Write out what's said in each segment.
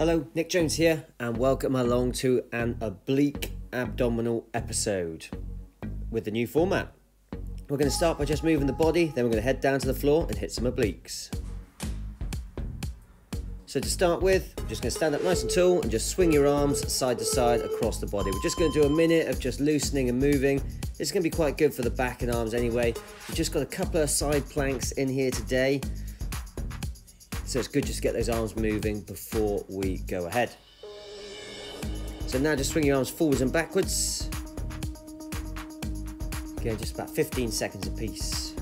Hello, Nick Jones here, and welcome along to an oblique abdominal episode with the new format. We're going to start by just moving the body, then we're going to head down to the floor and hit some obliques. So to start with, I'm just going to stand up nice and tall and just swing your arms side to side across the body. We're just going to do a minute of just loosening and moving. This is going to be quite good for the back and arms anyway. We've just got a couple of side planks in here today, so it's good just to get those arms moving before we go ahead. So now just swing your arms forwards and backwards. Again, just about 15 seconds apiece.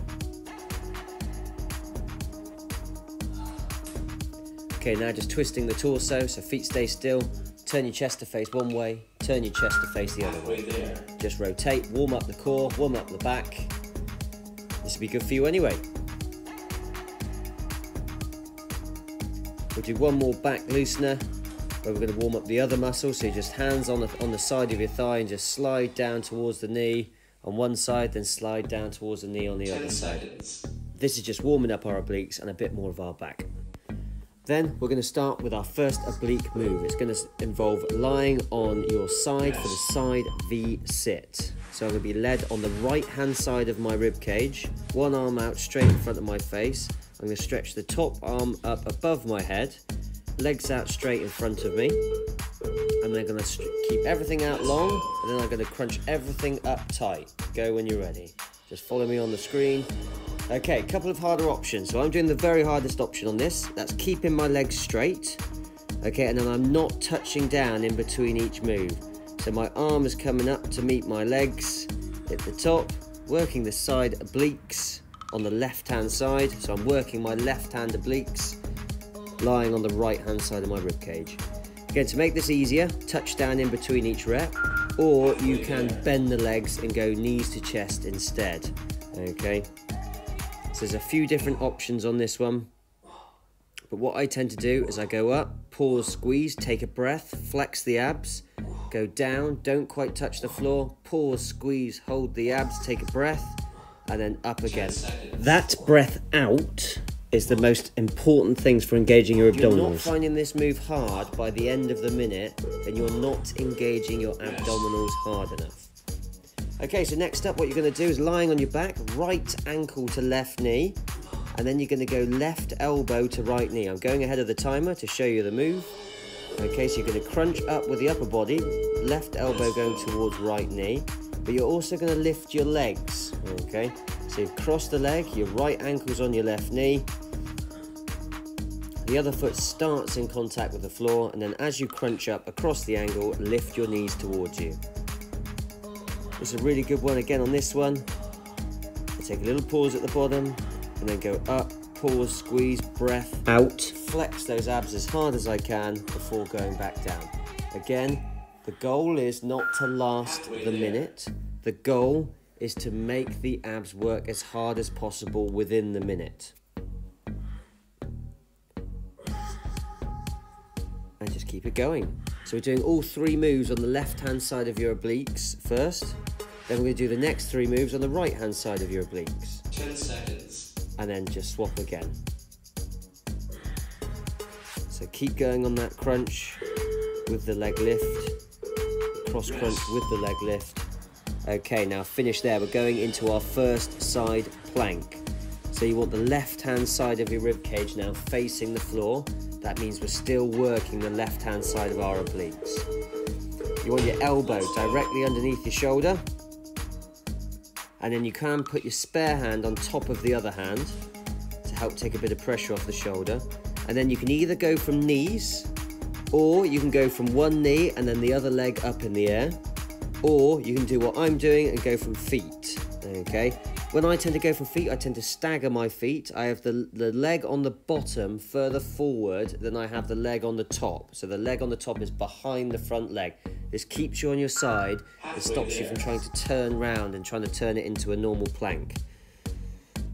Okay, now just twisting the torso, so feet stay still. Turn your chest to face one way, turn your chest to face the other way. Just rotate, warm up the core, warm up the back. This will be good for you anyway. We'll do one more back loosener where we're going to warm up the other muscle. So you just hands on the side of your thigh and just slide down towards the knee on one side, then slide down towards the knee on the other side. This is just warming up our obliques and a bit more of our back. Then we're going to start with our first oblique move. It's going to involve lying on your side for the side V sit. So I'm going to be led on the right hand side of my rib cage, one arm out straight in front of my face. I'm going to stretch the top arm up above my head, legs out straight in front of me. And then I'm going to keep everything out long, and then I'm going to crunch everything up tight. Go when you're ready. Just follow me on the screen. Okay, a couple of harder options. So I'm doing the very hardest option on this. That's keeping my legs straight. Okay, and then I'm not touching down in between each move. So my arm is coming up to meet my legs at the top, working the side obliques on the left hand side. So I'm working my left hand obliques, lying on the right hand side of my rib cage. Again, to make this easier, touch down in between each rep, or you can bend the legs and go knees to chest instead. Okay, so there's a few different options on this one, but what I tend to do is I go up, pause, squeeze, take a breath, flex the abs, go down, don't quite touch the floor, pause, squeeze, hold the abs, take a breath, and then up again. That breath out is the most important things for engaging your abdominals. If you're not finding this move hard by the end of the minute, then you're not engaging your abdominals hard enough. Okay, so next up what you're going to do is lying on your back, right ankle to left knee, and then you're going to go left elbow to right knee. I'm going ahead of the timer to show you the move. Okay, so you're going to crunch up with the upper body, left elbow going towards right knee, but you're also going to lift your legs. Okay, so you've crossed the leg, your right ankle's on your left knee, the other foot starts in contact with the floor, and then as you crunch up across the angle, lift your knees towards you. It's a really good one again on this one. I take a little pause at the bottom, and then go up, pause, squeeze, breath out, flex those abs as hard as I can before going back down. Again, the goal is not to last the minute. The goal is to make the abs work as hard as possible within the minute. And just keep it going. So we're doing all three moves on the left hand side of your obliques first. Then we're going to do the next three moves on the right hand side of your obliques. 10 seconds. And then just swap again. So keep going on that crunch with the leg lift. Cross crunch with the leg lift. Okay, now finish there. We're going into our first side plank. So you want the left hand side of your rib cage now facing the floor. That means we're still working the left hand side of our obliques. You want your elbow directly underneath your shoulder, and then you can put your spare hand on top of the other hand to help take a bit of pressure off the shoulder. And then you can either go from knees, or you can go from one knee and then the other leg up in the air, or you can do what I'm doing and go from feet. Okay, when I tend to go from feet, I tend to stagger my feet. I have the leg on the bottom further forward than I have the leg on the top. So the leg on the top is behind the front leg. This keeps you on your side. It stops you from trying to turn round and trying to turn it into a normal plank.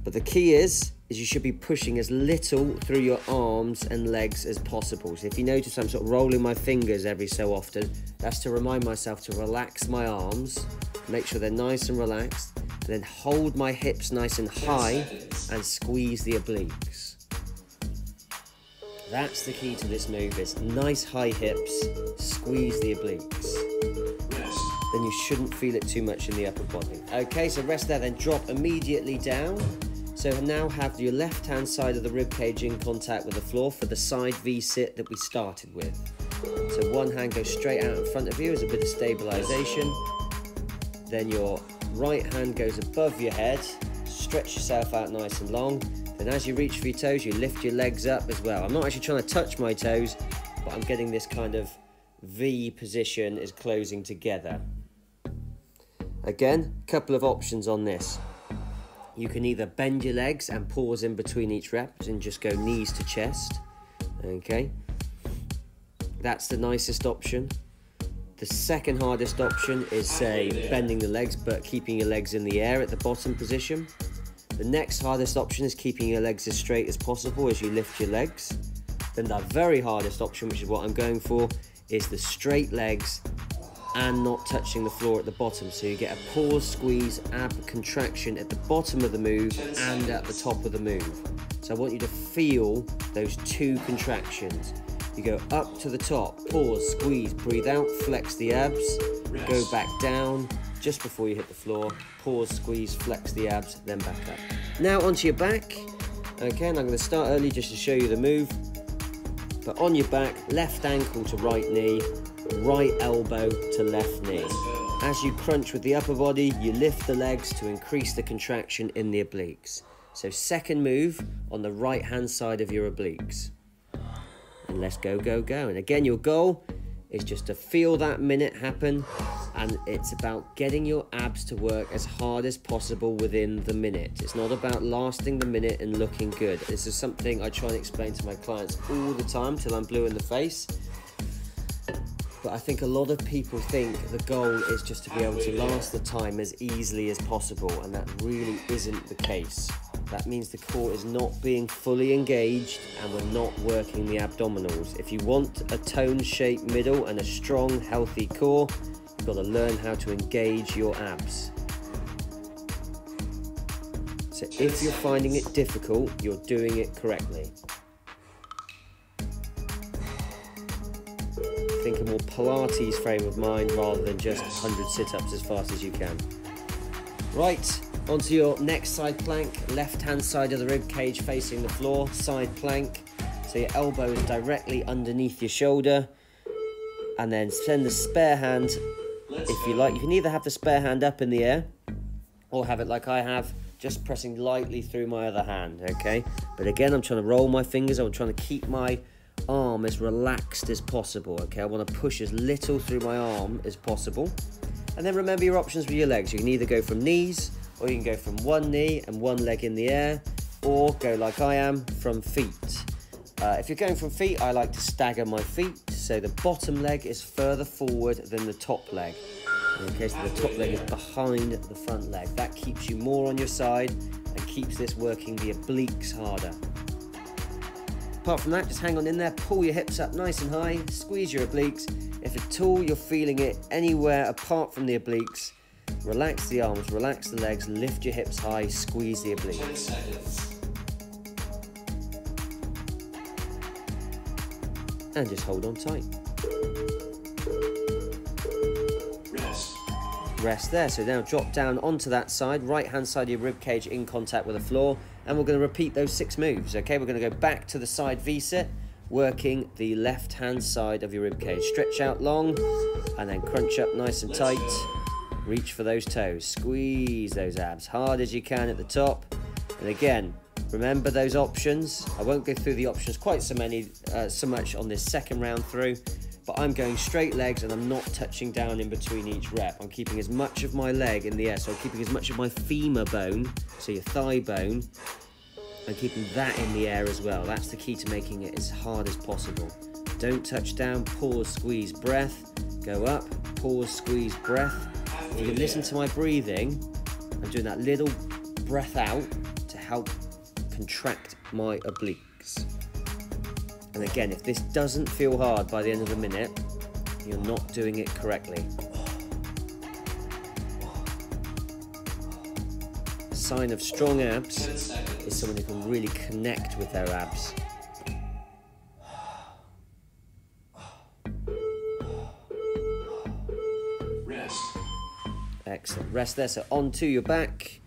But the key is you should be pushing as little through your arms and legs as possible. So if you notice I'm sort of rolling my fingers every so often, that's to remind myself to relax my arms, make sure they're nice and relaxed, and then hold my hips nice and high and squeeze the obliques. That's the key to this move, is nice high hips, squeeze the obliques. Then you shouldn't feel it too much in the upper body. Okay, so rest there, then drop immediately down. So now have your left hand side of the rib cage in contact with the floor for the side V sit that we started with. So one hand goes straight out in front of you as a bit of stabilization. Then your right hand goes above your head, stretch yourself out nice and long. Then as you reach for your toes, you lift your legs up as well. I'm not actually trying to touch my toes, but I'm getting this kind of V position is closing together. Again, a couple of options on this. You can either bend your legs and pause in between each rep and just go knees to chest. Okay, that's the nicest option. The second hardest option is, say, bending the legs but keeping your legs in the air at the bottom position. The next hardest option is keeping your legs as straight as possible as you lift your legs. Then the very hardest option, which is what I'm going for, is the straight legs and not touching the floor at the bottom. So you get a pause, squeeze, ab contraction at the bottom of the move and at the top of the move. So I want you to feel those two contractions. You go up to the top, pause, squeeze, breathe out, flex the abs, go back down just before you hit the floor, pause, squeeze, flex the abs, then back up. Now onto your back. Okay, and I'm going to start early just to show you the move. But on your back, left ankle to right knee, right elbow to left knee. As you crunch with the upper body, you lift the legs to increase the contraction in the obliques. So second move on the right hand side of your obliques. And let's go, go, go. And again, your goal is just to feel that minute happen, and it's about getting your abs to work as hard as possible within the minute. It's not about lasting the minute and looking good. This is something I try and explain to my clients all the time till I'm blue in the face. But I think a lot of people think the goal is just to be able to last the time as easily as possible, and that really isn't the case. That means the core is not being fully engaged and we're not working the abdominals. If you want a tone-shaped middle and a strong, healthy core, you've got to learn how to engage your abs. So if you're finding it difficult, you're doing it correctly. Think a more Pilates frame of mind rather than just 100 sit-ups as fast as you can. Right, onto your next side plank, left hand side of the rib cage facing the floor, side plank. So your elbow is directly underneath your shoulder, and then send the spare hand, if you like. You can either have the spare hand up in the air or have it like I have, just pressing lightly through my other hand, okay? But again, I'm trying to roll my fingers, I'm trying to keep my arm as relaxed as possible, okay? I want to push as little through my arm as possible. And then remember your options with your legs. You can either go from knees, or you can go from one knee and one leg in the air, or go like I am from feet. If you're going from feet, I like to stagger my feet, so the bottom leg is further forward than the top leg. Okay, so the top leg is behind the front leg. That keeps you more on your side and keeps this working the obliques harder. Apart from that, just hang on in there, pull your hips up nice and high, squeeze your obliques. If at all you're feeling it anywhere apart from the obliques, relax the arms, relax the legs, lift your hips high, squeeze the obliques. And just hold on tight. Rest there. So now drop down onto that side, right hand side of your rib cage in contact with the floor, and we're going to repeat those 6 moves. Okay, we're going to go back to the side V sit, working the left hand side of your rib cage. Stretch out long and then crunch up nice and tight. Reach for those toes, squeeze those abs hard as you can at the top. And again, remember those options. I won't go through the options quite so much on this second round through, but I'm going straight legs and I'm not touching down in between each rep. I'm keeping as much of my leg in the air, so I'm keeping as much of my femur bone, so your thigh bone, I'm keeping that in the air as well. That's the key to making it as hard as possible. Don't touch down, pause, squeeze, breath, go up, pause, squeeze, breath. If you can listen to my breathing, I'm doing that little breath out to help contract my obliques. And again, if this doesn't feel hard by the end of the minute, you're not doing it correctly. A sign of strong abs is someone who can really connect with their abs. Excellent. Rest there. So onto your back.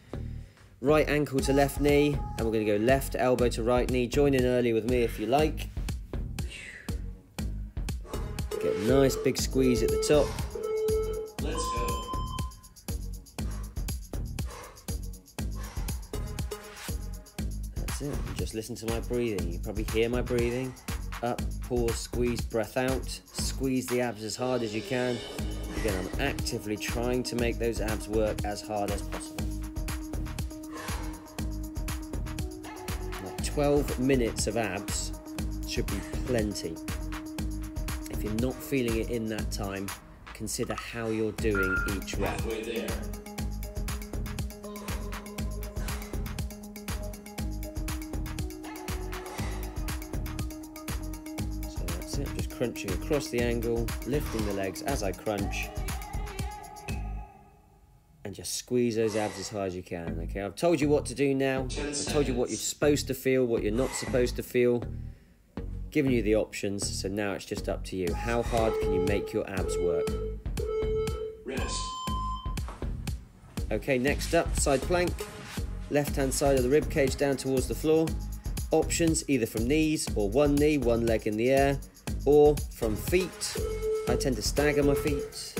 Right ankle to left knee. And we're going to go left elbow to right knee. Join in early with me if you like. Get a nice big squeeze at the top. Let's go. That's it. And just listen to my breathing. You probably hear my breathing. Up, pause, squeeze, breath out. Squeeze the abs as hard as you can. Again, I'm actively trying to make those abs work as hard as possible. Like 12 minutes of abs should be plenty. If you're not feeling it in that time, consider how you're doing each rep. Halfway there. So that's it, just crunching across the angle, lifting the legs as I crunch, and just squeeze those abs as hard as you can. Okay, I've told you what to do now. I've told you what you're supposed to feel, what you're not supposed to feel. Giving you the options, so now it's just up to you. How hard can you make your abs work? Rest. Okay, next up, side plank. Left hand side of the rib cage down towards the floor. Options either from knees or one knee, one leg in the air, or from feet. I tend to stagger my feet.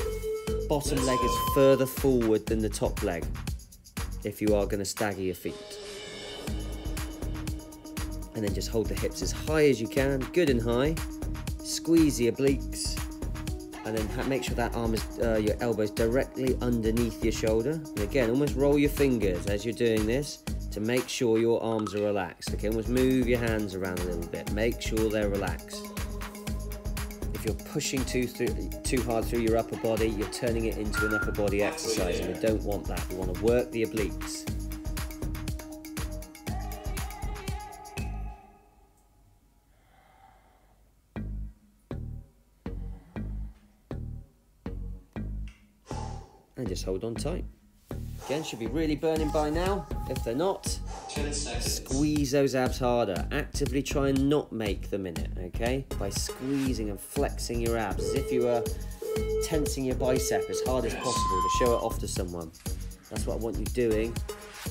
Bottom leg is further forward than the top leg if you are going to stagger your feet. And then just hold the hips as high as you can, good and high. Squeeze the obliques, and then make sure that arm is, your elbows directly underneath your shoulder. And again, almost roll your fingers as you're doing this to make sure your arms are relaxed. Okay, almost move your hands around a little bit. Make sure they're relaxed. If you're pushing too hard through your upper body, you're turning it into an upper body exercise, and we don't want that. We want to work the obliques. And just hold on tight. Again, should be really burning by now. If they're not, 10 seconds. squeeze those abs harder. Actively try and not make them in it, okay? By squeezing and flexing your abs as if you were tensing your bicep as hard as possible to show it off to someone. That's what I want you doing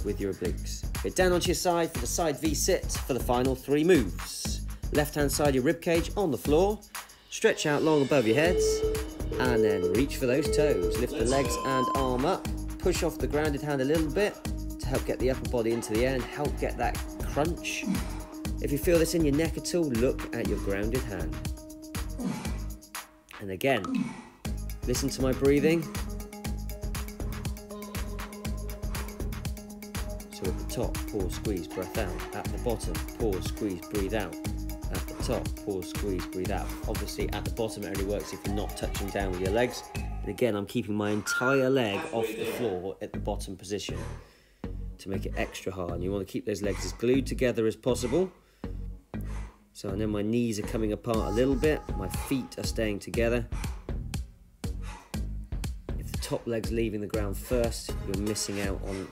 with your obliques. Get down onto your side for the side V sit for the final 3 moves. Left hand side of your rib cage on the floor. Stretch out long above your heads. And then reach for those toes. Lift the legs and arm up. Push off the grounded hand a little bit to help get the upper body into the air and help get that crunch. If you feel this in your neck at all, look at your grounded hand. And again, listen to my breathing. So at the top, pause, squeeze, breath out. At the bottom, pause, squeeze, breathe out. At the top, pause, squeeze, breathe out. Obviously at the bottom it only works if you're not touching down with your legs. And again, I'm keeping my entire leg off the floor at the bottom position to make it extra hard. And you want to keep those legs as glued together as possible. So I know my knees are coming apart a little bit, my feet are staying together. If the top leg's leaving the ground first, you're missing out on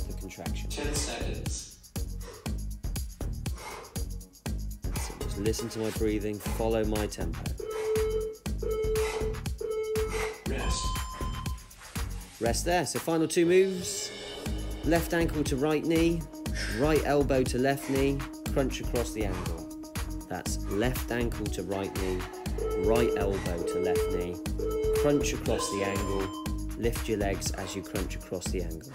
the contraction. 10 seconds. Listen to my breathing, follow my tempo. Rest. Rest there. So final 2 moves. Left ankle to right knee, right elbow to left knee, crunch across the angle. That's left ankle to right knee, right elbow to left knee, crunch across the angle, lift your legs as you crunch across the angle.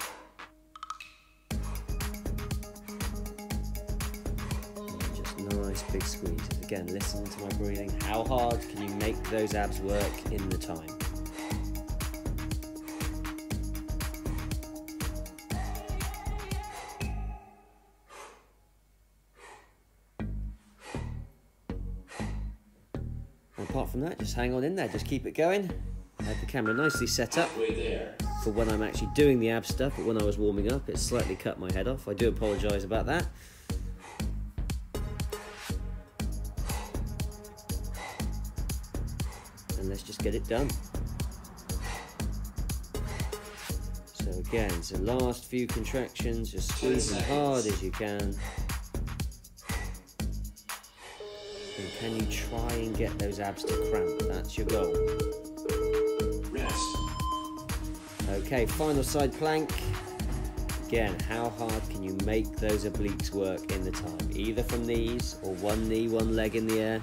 Nice big squeezes. Again, listen to my breathing. How hard can you make those abs work in the time? And apart from that, just hang on in there. Just keep it going. I have the camera nicely set up for when I'm actually doing the ab stuff, but when I was warming up, it slightly cut my head off. I do apologise about that. And let's just get it done. So again, so last few contractions, just squeeze as hard as you can. And can you try and get those abs to cramp? That's your goal. Rest. Okay, final side plank. Again, how hard can you make those obliques work in the time? Either from these, or one knee, one leg in the air,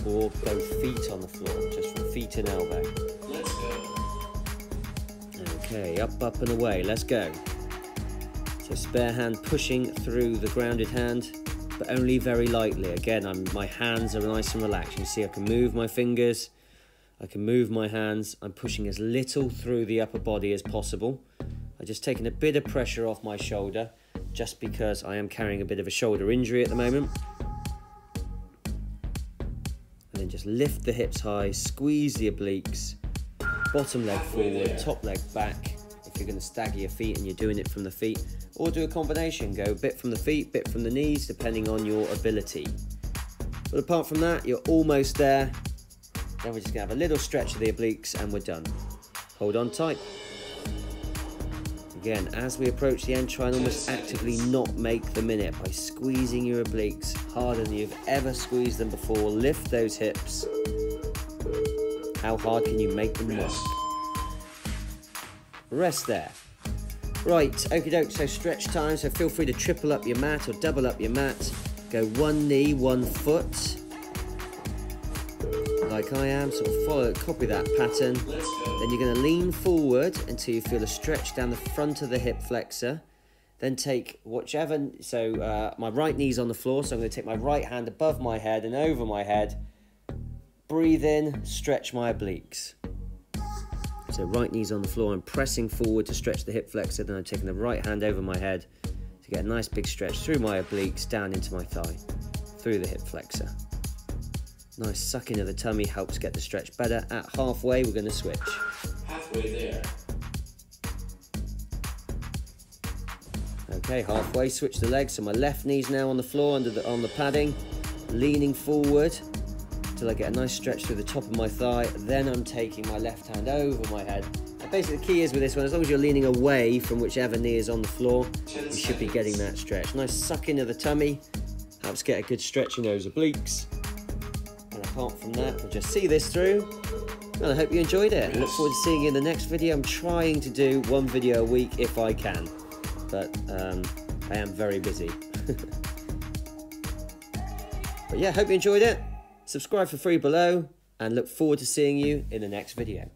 or both feet on the floor, just from feet and elbow. Let's go. Okay, up, up and away, let's go. So spare hand pushing through the grounded hand, but only very lightly. Again, my hands are nice and relaxed. You can see I can move my fingers, I can move my hands. I'm pushing as little through the upper body as possible. I'm just taking a bit of pressure off my shoulder, just because I am carrying a bit of a shoulder injury at the moment. And then just lift the hips high, squeeze the obliques, bottom leg forward, top leg back. If you're going to stagger your feet and you're doing it from the feet, or do a combination, go a bit from the feet, bit from the knees, depending on your ability. But apart from that, you're almost there. Then we're just going to have a little stretch of the obliques and we're done. Hold on tight. Again, as we approach the end, try and almost actively not make the minute by squeezing your obliques harder than you've ever squeezed them before. Lift those hips. How hard can you make them work? Rest there. Right, okie doke, so stretch time, so feel free to triple up your mat or double up your mat. Go one knee, one foot, like I am, sort of follow, copy that pattern. Then you're going to lean forward until you feel a stretch down the front of the hip flexor. Then take whichever, so my right knee's on the floor, so I'm going to take my right hand above my head and over my head. Breathe in, stretch my obliques. So right knee's on the floor, I'm pressing forward to stretch the hip flexor, then I'm taking the right hand over my head to get a nice big stretch through my obliques, down into my thigh, through the hip flexor. Nice suck into the tummy helps get the stretch better. At halfway, we're going to switch. Halfway there. Okay, halfway, switch the legs. So my left knee's now on the floor on the padding, leaning forward till I get a nice stretch through the top of my thigh. Then I'm taking my left hand over my head. And basically the key is with this one, as long as you're leaning away from whichever knee is on the floor, you should be getting that stretch. Nice suck into the tummy, helps get a good stretch in those obliques. And apart from that, we'll just see this through. And I hope you enjoyed it. I look forward to seeing you in the next video. I'm trying to do one video a week if I can, but I am very busy. But yeah, hope you enjoyed it. Subscribe for free below and look forward to seeing you in the next video.